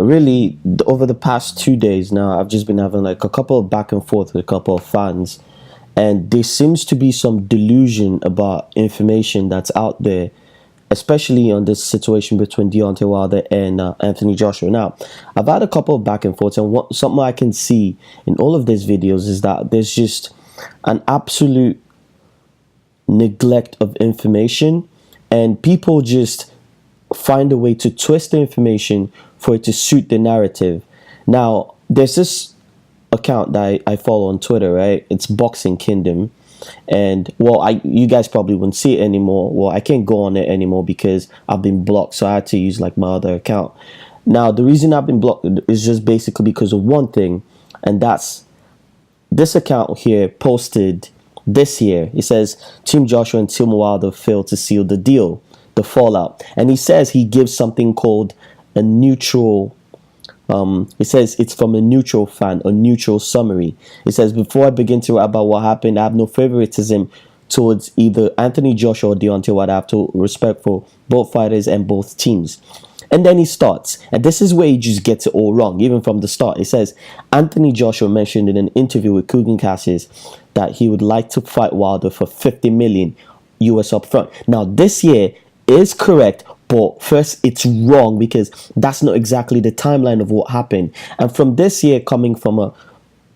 really over the past 2 days now, I've just been having like a couple of back and forth with a couple of fans, and there seems to be some delusion about information that's out there, especially on this situation between Deontay Wilder and Anthony Joshua. Now, I've had a couple of back and forths, and something I can see in all of these videos is that there's just an absolute neglect of information, and people just find a way to twist the information for it to suit the narrative. Now, there's this account that I follow on Twitter, right? It's Boxing Kingdom. And well, you guys probably wouldn't see it anymore. Well, I can't go on it anymore because I've been blocked, so I had to use like my other account. Now, the reason I've been blocked is just basically because of one thing, and that's this account here posted this year. It says Team Joshua and Team Wilder failed to seal the deal, the fallout, and he says he gives something called a neutral. It says it's from a neutral fan, a neutral summary. It says, before I begin to write about what happened, I have no favoritism towards either Anthony Joshua or Deontay Wilder. I have to respect for both fighters and both teams. And then he starts, and this is where he just gets it all wrong, even from the start. It says, Anthony Joshua mentioned in an interview with Kugan Cassius that he would like to fight Wilder for $50 million US upfront. Now, this year is correct, but first it's wrong because that's not exactly the timeline of what happened. And from this year, coming from a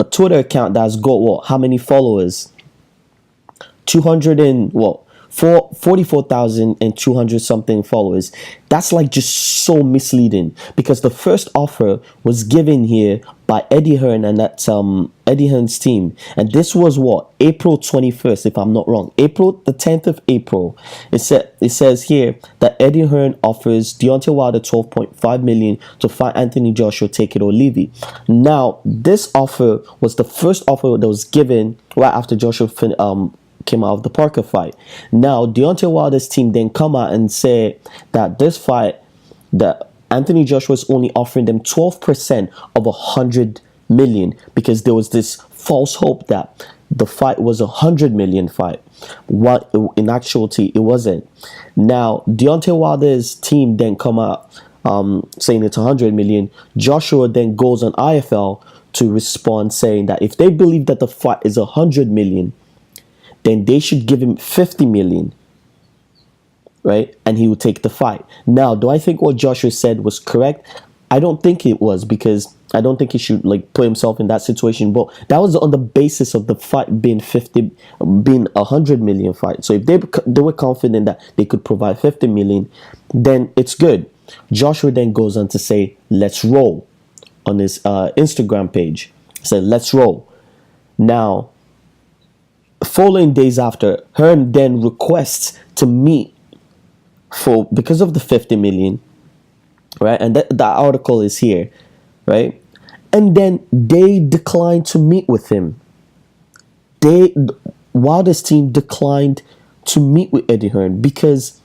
Twitter account that's got what, how many followers? 200 and what, 44,200 something followers. That's like just so misleading, because the first offer was given here by Eddie Hearn, and that's Eddie Hearn's team, and this was what, April 21st, if I'm not wrong, the 10th of April. It says here that Eddie Hearn offers Deontay Wilder 12.5 million to fight Anthony Joshua, take it or leave it. Now, this offer was the first offer that was given right after Joshua came out of the Parker fight. Now, Deontay Wilder's team then come out and say that this fight, that Anthony Joshua is only offering them 12% of 100 million, because there was this false hope that the fight was 100 million fight. What in actuality it wasn't. Now, Deontay Wilder's team then come out saying it's 100 million. Joshua then goes on IFL to respond saying that if they believe that the fight is 100 million, then they should give him 50 million, right? And he would take the fight. Now, do I think what Joshua said was correct? I don't think it was, because I don't think he should like put himself in that situation. But that was on the basis of the fight being 100 million fight. So if they were confident that they could provide 50 million, then it's good. Joshua then goes on to say, let's roll, on his Instagram page. He said, let's roll. Now, following days after, Hearn then requests to meet because of the 50 million, right? And that article is here, right? And then they declined to meet with him. Wilder's team declined to meet with Eddie Hearn because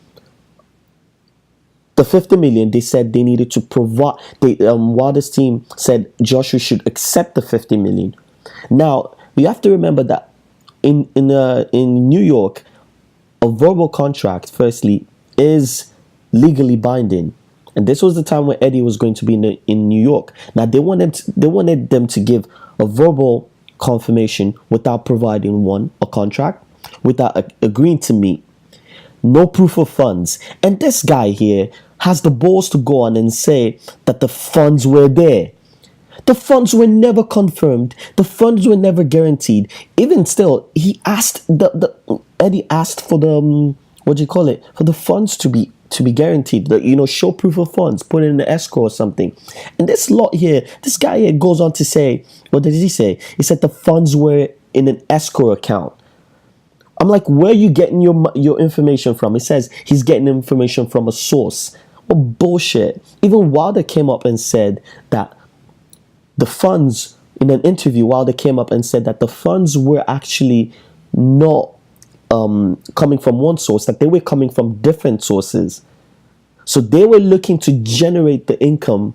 the 50 million, they said they needed to provide. Wilder's team said Joshua should accept the 50 million. Now, you have to remember that in New York, a verbal contract, firstly, is legally binding, and this was the time when Eddie was going to be in New York. Now they wanted them to give a verbal confirmation without providing a contract, without agreeing to meet, no proof of funds. And this guy here has the balls to go on and say that the funds were there. The funds were never confirmed. The funds were never guaranteed. Even still, he asked Eddie asked for the for the funds to be guaranteed. Show proof of funds, put it in the escrow or something. And this guy here goes on to say, what did he say? He said the funds were in an escrow account. I'm like, where are you getting your information from? He says he's getting information from a source. What bullshit. Even Wilder came up and said that the funds, in an interview, Wilder came up and said that the funds were actually not coming from one source, that they were coming from different sources. So they were looking to generate the income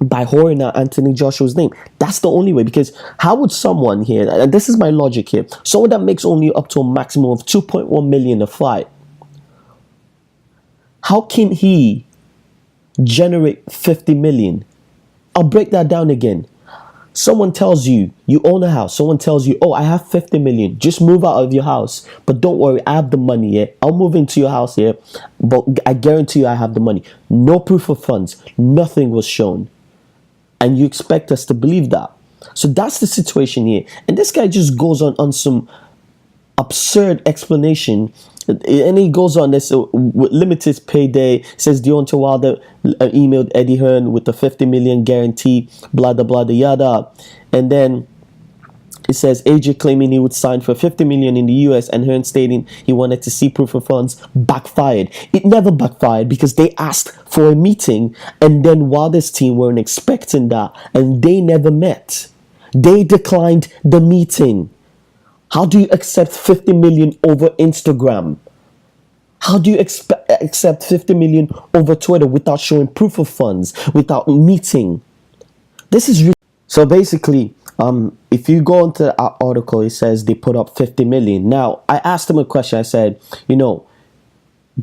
by whoring out Anthony Joshua's name. That's the only way, because how would someone here, and this is my logic here, someone that makes only up to a maximum of 2.1 million a fight, how can he generate 50 million? I'll break that down again. Someone tells you you own a house. Someone tells you, oh, I have 50 million. Just move out of your house. But don't worry, I have the money here. I'll move into your house here. But I guarantee you I have the money. No proof of funds. Nothing was shown. And you expect us to believe that. So that's the situation here. And this guy just goes on some absurd explanation, and he goes on this with limited payday. Says Deontay Wilder emailed Eddie Hearn with the 50 million guarantee, blah blah blah yada, and then it says AJ claiming he would sign for 50 million in the US and Hearn stating he wanted to see proof of funds backfired. It never backfired because they asked for a meeting, and then Wilder's team weren't expecting that, and they never met. They declined the meeting. How do you accept 50 million over Instagram? How do you accept 50 million over Twitter without showing proof of funds, without meeting? This is so basically, if you go into our article, it says they put up 50 million. Now, I asked them a question. I said,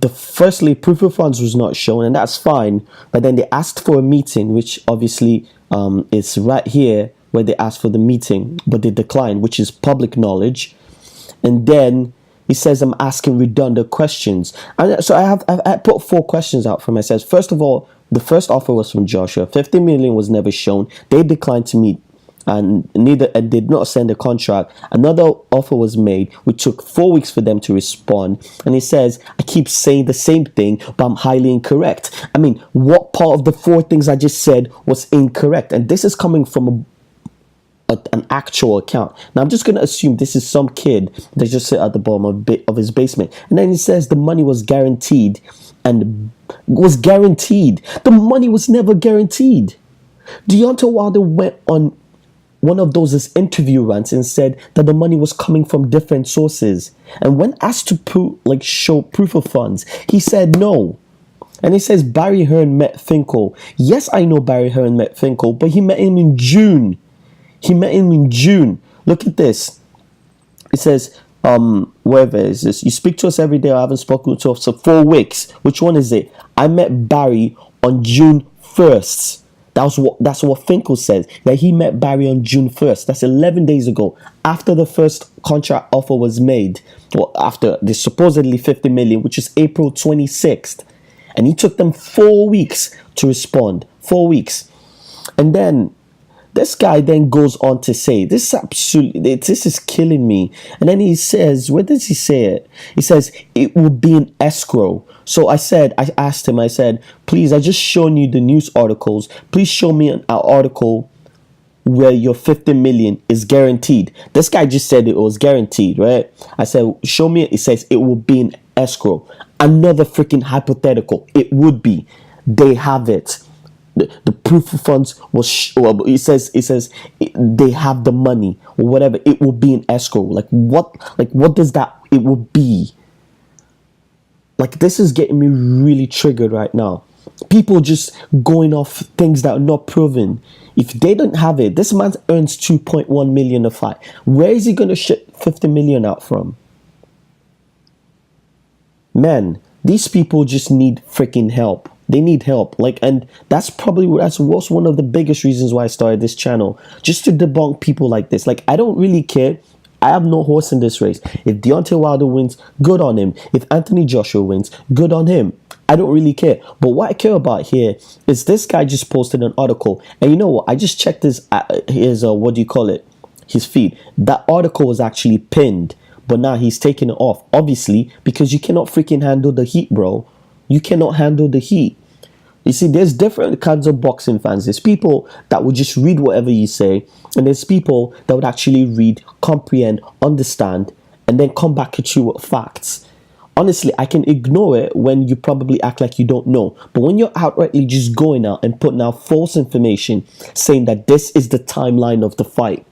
firstly, proof of funds was not shown, and that's fine. But then they asked for a meeting, which obviously is right here, where they asked for the meeting, but they declined, which is public knowledge. And then he says, I'm asking redundant questions. And so I put 4 questions out for him. I says, first of all, the first offer was from Joshua. 50 million was never shown. They declined to meet and did not send a contract. Another offer was made, which took 4 weeks for them to respond. And he says, I keep saying the same thing, but I'm highly incorrect. I mean, what part of the 4 things I just said was incorrect? And this is coming from an actual account. Now I'm just going to assume this is some kid that just sit at the bottom of his basement, and then he says the money was guaranteed, and was guaranteed. The money was never guaranteed. Deontay Wilder went on one of those interview rants and said that the money was coming from different sources, and when asked to show proof of funds, he said no. And he says Barry Hearn met Finkel. Yes, I know Barry Hearn met Finkel, but he met him in June. Look at this. It says, wherever is this? You speak to us every day. I haven't spoken to us for 4 weeks. Which one is it? I met Barry on June 1st. That's what Finkel says. That he met Barry on June 1st. That's 11 days ago. After the first contract offer was made. Well, after the supposedly 50 million, which is April 26th. And he took them 4 weeks to respond. 4 weeks. And then this guy then goes on to say, this is killing me. And then he says, where does he say it? He says, it will be an escrow. So I asked him, I said, please, I just shown you the news articles. Please show me an article where your 50 million is guaranteed. This guy just said it was guaranteed, right? I said, show me it. It says it will be an escrow. Another freaking hypothetical. It would be. They have it. The proof of funds was it says they have the money or whatever. It will be an escrow. What does that it will be? This is getting me really triggered right now. People just going off things that are not proven. If they don't have it, this man earns 2.1 million a fight. Where is he going to ship 50 million out from? Man, these people just need freaking help. They need help. And that's one of the biggest reasons why I started this channel. Just to debunk people like this. I don't really care. I have no horse in this race. If Deontay Wilder wins, good on him. If Anthony Joshua wins, good on him. I don't really care. But what I care about here is this guy just posted an article. And you know what? I just checked his feed. That article was actually pinned. But now he's taking it off. Obviously, because you cannot freaking handle the heat, bro. You cannot handle the heat. You see, there's different kinds of boxing fans. There's people that would just read whatever you say. And there's people that would actually read, comprehend, understand, and then come back at you with facts. Honestly, I can ignore it when you probably act like you don't know. But when you're outrightly just going out and putting out false information, saying that this is the timeline of the fight,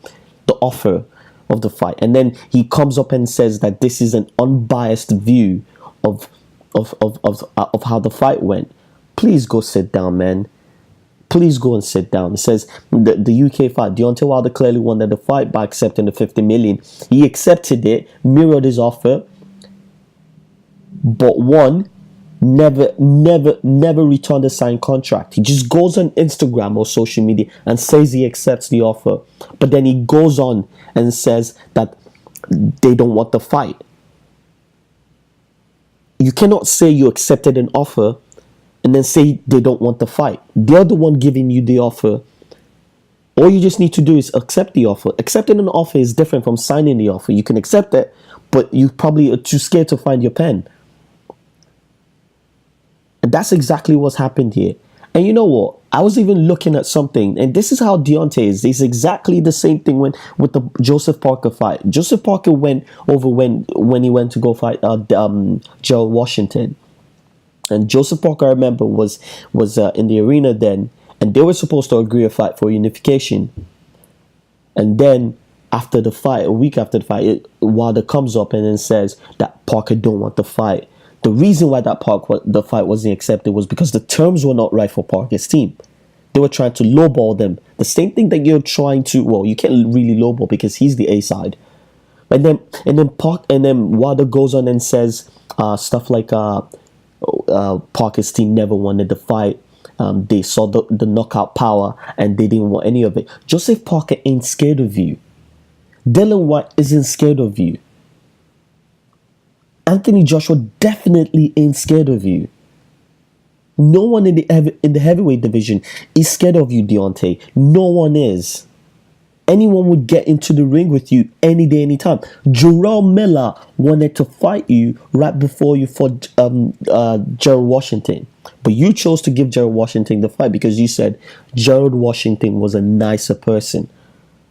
the offer of the fight, and then he comes up and says that this is an unbiased view of how the fight went. Please go sit down, man. Please go and sit down. It says the UK fight. Deontay Wilder clearly wanted the fight by accepting the 50 million. He accepted it, mirrored his offer, but won never returned a signed contract. He just goes on Instagram or social media and says he accepts the offer, but then he goes on and says that they don't want the fight. You cannot say you accepted an offer and then say they don't want the fight. They're the one giving you the offer. All you just need to do is accept the offer. Accepting an offer is different from signing the offer. You can accept it, but you probably are too scared to find your pen. And that's exactly what's happened here. And you know what? I was even looking at something, and this is how Deontay is. It's exactly the same thing with the Joseph Parker fight. Joseph Parker went over when he went to go fight Gerald Washington. And Joseph Parker, I remember, was in the arena then, and they were supposed to agree a fight for unification. And then after the fight, a week after the fight, Wilder comes up and then says that Parker don't want the fight. The reason why the fight wasn't accepted was because the terms were not right for Parker's team. They were trying to lowball them. The same thing that you're trying to, well, you can't really lowball because he's the A side. And then Wilder goes on and says stuff like Parker's team never wanted the fight. They saw the knockout power and they didn't want any of it. Joseph Parker ain't scared of you. Dylan White isn't scared of you. Anthony Joshua definitely ain't scared of you. No one in the heavyweight division is scared of you, Deontay. No one is. Anyone would get into the ring with you any day, anytime. Jarrell Miller wanted to fight you right before you fought Gerald Washington. But you chose to give Gerald Washington the fight because you said Gerald Washington was a nicer person.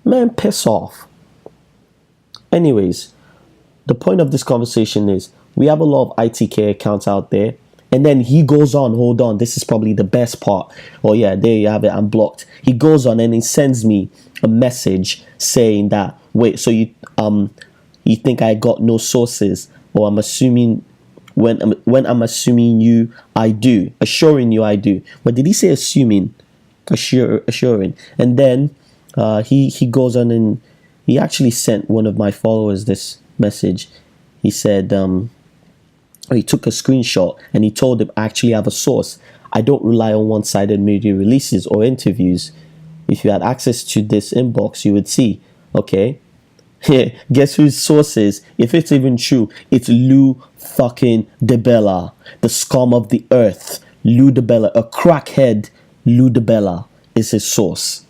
Man, piss off. Anyways, the point of this conversation is we have a lot of ITK accounts out there. And then he goes on, hold on, this is probably the best part. Oh yeah, there you have it, I'm blocked. He goes on and he sends me a message saying that, wait, so you think I got no sources? Or I'm assuming, when I'm assuming you, I do. Assuring you I do. But did he say assuming? Assuring. And then he goes on and he actually sent one of my followers this message. He said, he took a screenshot and he told him, I actually have a source. I don't rely on one-sided media releases or interviews. If you had access to this inbox, you would see. Okay. Guess whose source is? If it's even true, it's Lou fucking DeBella. The scum of the earth. Lou DeBella. A crackhead Lou DeBella is his source.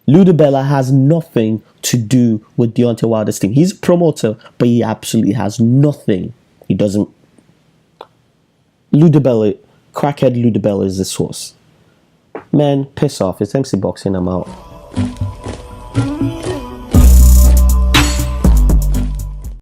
Lou DeBella has nothing to do with Deontay Wilder's team. He's a promoter, but he absolutely has nothing. He doesn't. Lou DeBella, crackhead Lou DeBella is the source. Man, piss off. It's MC Boxing. I'm out.